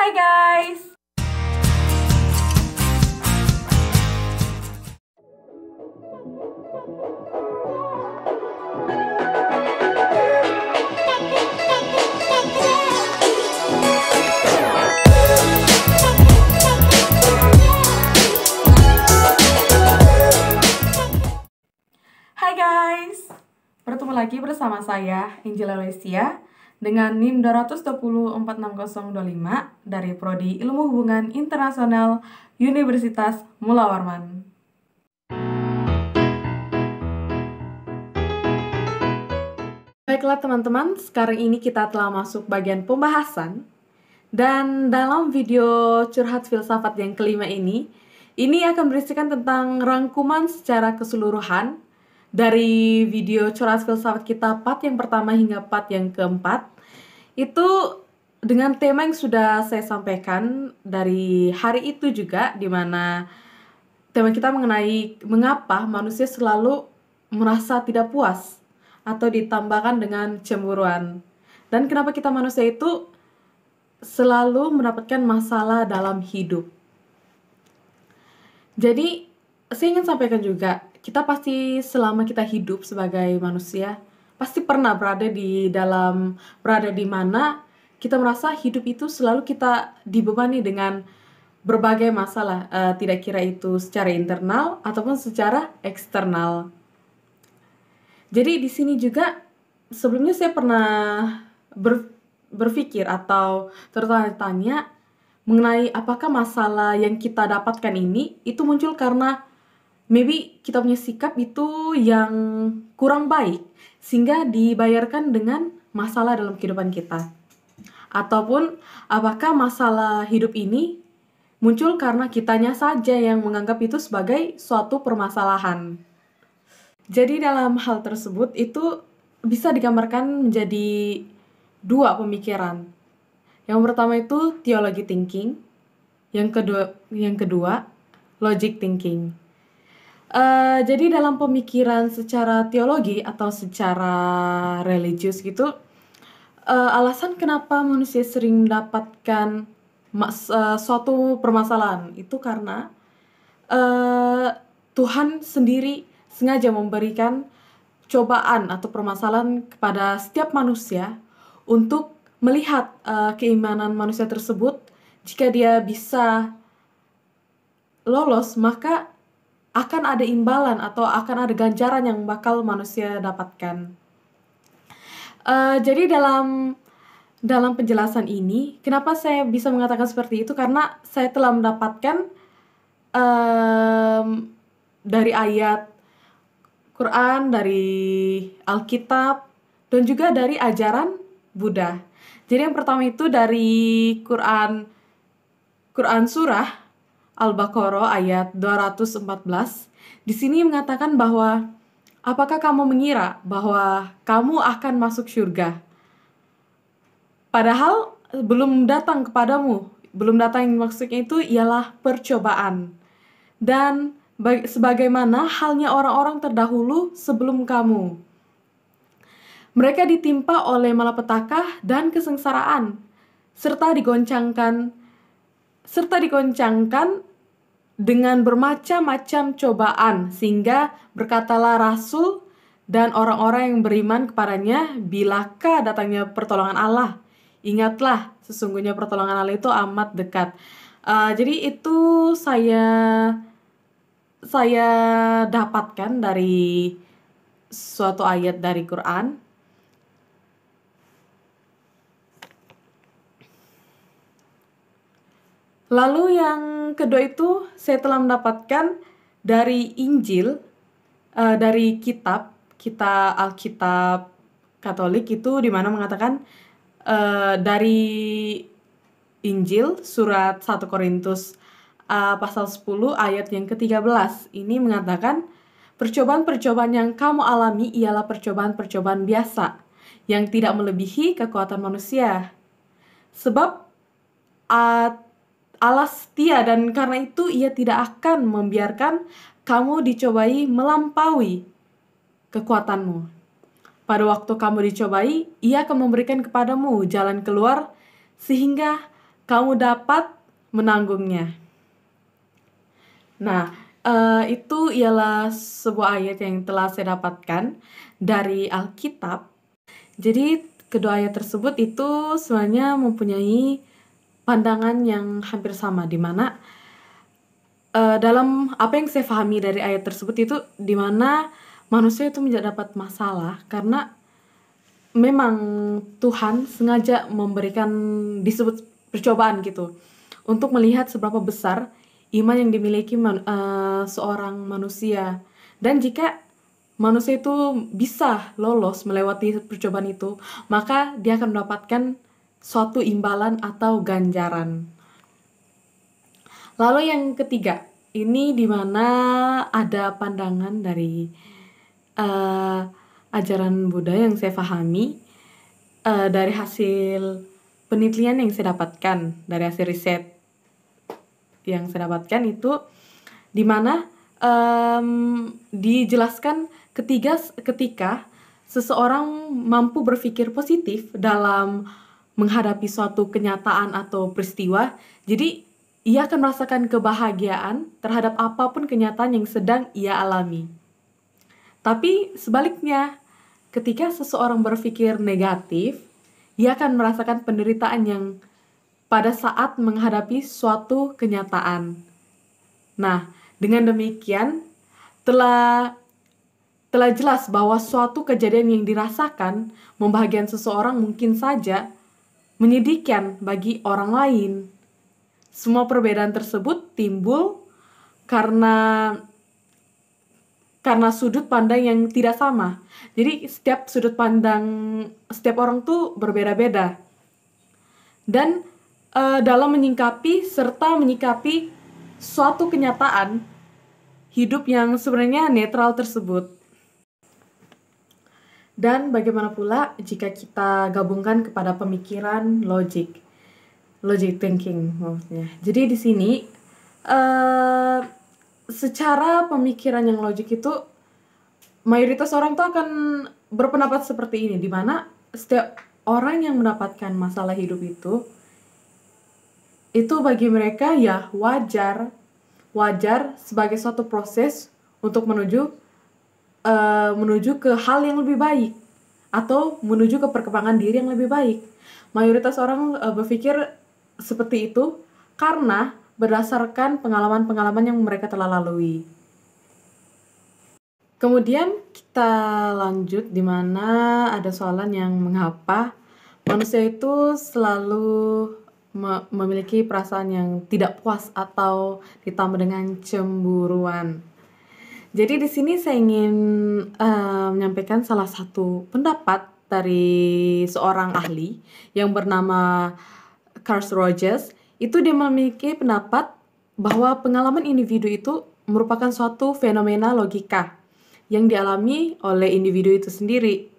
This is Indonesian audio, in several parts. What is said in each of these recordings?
Hai guys. Hai guys. Bertemu lagi bersama saya Angela Lesia dengan NIM 220466025 dari Prodi Ilmu Hubungan Internasional Universitas Mula Warman. Baiklah teman-teman, sekarang ini kita telah masuk bagian pembahasan. Dan dalam video curhat filsafat yang kelima ini akan berisikan tentang rangkuman secara keseluruhan dari video curhat filsafat kita part yang pertama hingga part yang keempat. Itu dengan tema yang sudah saya sampaikan dari hari itu juga, di mana tema kita mengenai mengapa manusia selalu merasa tidak puas atau ditambahkan dengan cemburuan. Dan kenapa kita manusia itu selalu mendapatkan masalah dalam hidup. Jadi, saya ingin sampaikan juga, kita pasti selama kita hidup sebagai manusia, pasti pernah berada di mana kita merasa hidup itu selalu kita dibebani dengan berbagai masalah, tidak kira itu secara internal ataupun secara eksternal. Jadi di sini juga sebelumnya saya pernah berpikir atau tertanya-tanya mengenai apakah masalah yang kita dapatkan ini itu muncul karena maybe kita punya sikap itu yang kurang baik sehingga dibayarkan dengan masalah dalam kehidupan kita. Ataupun apakah masalah hidup ini muncul karena kitanya saja yang menganggap itu sebagai suatu permasalahan. Jadi dalam hal tersebut itu bisa digambarkan menjadi dua pemikiran. Yang pertama itu theology thinking, yang kedua logic thinking. Jadi dalam pemikiran secara teologi atau secara religius gitu, alasan kenapa manusia sering mendapatkan suatu permasalahan itu karena Tuhan sendiri sengaja memberikan cobaan atau permasalahan kepada setiap manusia untuk melihat keimanan manusia tersebut. Jika dia bisa lolos, maka akan ada imbalan atau akan ada ganjaran yang bakal manusia dapatkan. Jadi dalam penjelasan ini, kenapa saya bisa mengatakan seperti itu? Karena saya telah mendapatkan dari ayat Quran, dari Alkitab, dan juga dari ajaran Buddha. Jadi yang pertama itu dari Quran surah Al-Baqarah ayat 214. Di sini mengatakan bahwa apakah kamu mengira bahwa kamu akan masuk surga? Padahal belum datang kepadamu. Belum datang, maksudnya itu ialah percobaan. Dan sebagaimana halnya orang-orang terdahulu sebelum kamu. Mereka ditimpa oleh malapetaka dan kesengsaraan, serta digoncangkan dengan bermacam-macam cobaan, sehingga berkatalah Rasul dan orang-orang yang beriman kepadanya, bilakah datangnya pertolongan Allah? Ingatlah, sesungguhnya pertolongan Allah itu amat dekat. Jadi itu saya dapatkan dari suatu ayat dari Quran. Lalu yang kedua itu saya telah mendapatkan dari Injil, dari kitab Alkitab Katolik itu, di mana mengatakan dari Injil surat 1 Korintus pasal 10 ayat yang ke-13. Ini mengatakan percobaan-percobaan yang kamu alami ialah percobaan-percobaan biasa yang tidak melebihi kekuatan manusia. Sebab Allah setia dan karena itu Ia tidak akan membiarkan kamu dicobai melampaui kekuatanmu. Pada waktu kamu dicobai, Ia akan memberikan kepadamu jalan keluar sehingga kamu dapat menanggungnya. Nah, itu ialah sebuah ayat yang telah saya dapatkan dari Alkitab. Jadi kedua ayat tersebut itu sebenarnya mempunyai pandangan yang hampir sama, di mana dalam apa yang saya pahami dari ayat tersebut itu di mana manusia itu mendapat masalah karena memang Tuhan sengaja memberikan disebut percobaan gitu untuk melihat seberapa besar iman yang dimiliki seorang manusia. Dan jika manusia itu bisa lolos melewati percobaan itu, maka dia akan mendapatkan suatu imbalan atau ganjaran. Lalu yang ketiga, ini dimana ada pandangan dari ajaran Buddha yang saya pahami dari hasil penelitian yang saya dapatkan, dari hasil riset yang saya dapatkan itu dimana dijelaskan ketika seseorang mampu berpikir positif dalam menghadapi suatu kenyataan atau peristiwa, jadi ia akan merasakan kebahagiaan terhadap apapun kenyataan yang sedang ia alami. Tapi sebaliknya, ketika seseorang berpikir negatif, ia akan merasakan penderitaan yang pada saat menghadapi suatu kenyataan. Nah, dengan demikian telah jelas bahwa suatu kejadian yang dirasakan membahagiakan seseorang mungkin saja menyedihkan bagi orang lain. Semua perbedaan tersebut timbul karena sudut pandang yang tidak sama. Jadi setiap sudut pandang setiap orang tuh berbeda-beda. Dan dalam menyikapi serta menyikapi suatu kenyataan hidup yang sebenarnya netral tersebut. Dan bagaimana pula jika kita gabungkan kepada pemikiran logic thinking maksudnya. Jadi di sini secara pemikiran yang logik itu mayoritas orang tuh akan berpendapat seperti ini, di mana setiap orang yang mendapatkan masalah hidup itu bagi mereka ya wajar sebagai suatu proses untuk menuju ke hal yang lebih baik atau menuju ke perkembangan diri yang lebih baik. Mayoritas orang berpikir seperti itu karena berdasarkan pengalaman-pengalaman yang mereka telah lalui. Kemudian kita lanjut di mana ada soalan yang mengapa manusia itu selalu memiliki perasaan yang tidak puas atau ditambah dengan cemburuan. Jadi di sini saya ingin menyampaikan salah satu pendapat dari seorang ahli yang bernama Carl Rogers. Itu dia memiliki pendapat bahwa pengalaman individu itu merupakan suatu fenomena logika yang dialami oleh individu itu sendiri.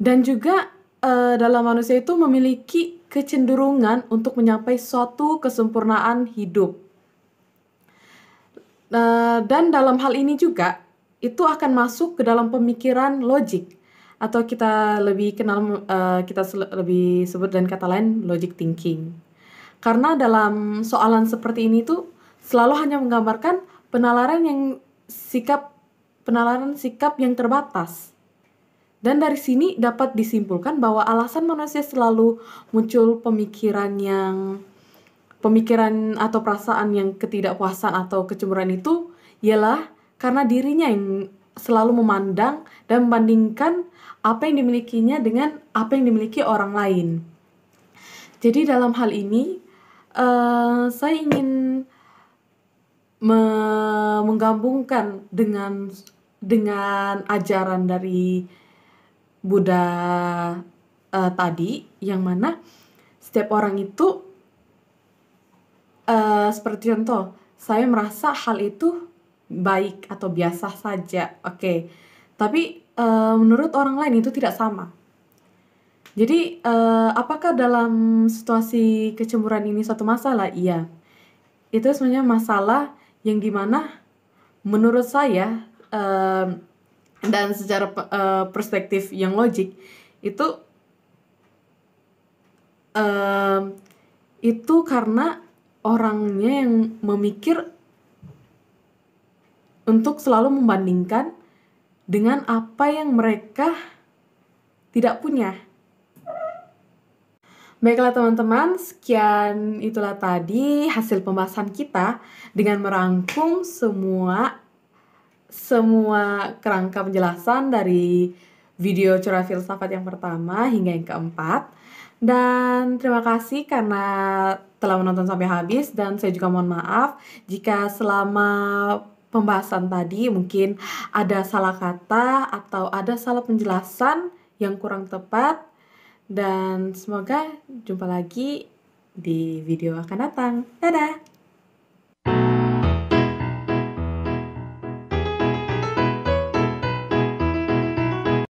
Dan juga dalam manusia itu memiliki kecenderungan untuk mencapai suatu kesempurnaan hidup. Dan dalam hal ini juga itu akan masuk ke dalam pemikiran logik atau kita lebih lebih sebut dengan kata lain logic thinking. Karena dalam soalan seperti ini tuh selalu hanya menggambarkan penalaran sikap yang terbatas. Dan dari sini dapat disimpulkan bahwa alasan manusia selalu muncul pemikiran atau perasaan yang ketidakpuasan atau kecemburuan itu ialah karena dirinya yang selalu memandang dan membandingkan apa yang dimilikinya dengan apa yang dimiliki orang lain. Jadi dalam hal ini saya ingin menggabungkan dengan ajaran dari Buddha tadi, yang mana setiap orang itu seperti contoh, saya merasa hal itu baik atau biasa saja, oke. Tapi menurut orang lain itu tidak sama. Jadi apakah dalam situasi kecemburuan ini suatu masalah? Iya. Itu sebenarnya masalah yang dimana menurut saya dan secara perspektif yang logik itu itu karena orangnya yang memikir untuk selalu membandingkan dengan apa yang mereka tidak punya. Baiklah teman-teman, sekian itulah tadi hasil pembahasan kita dengan merangkum semua kerangka penjelasan dari video curah filsafat yang pertama hingga yang keempat. Dan terima kasih karena telah menonton sampai habis, dan saya juga mohon maaf jika selama pembahasan tadi mungkin ada salah kata atau ada salah penjelasan yang kurang tepat. Dan semoga jumpa lagi di video akan datang. Dadah!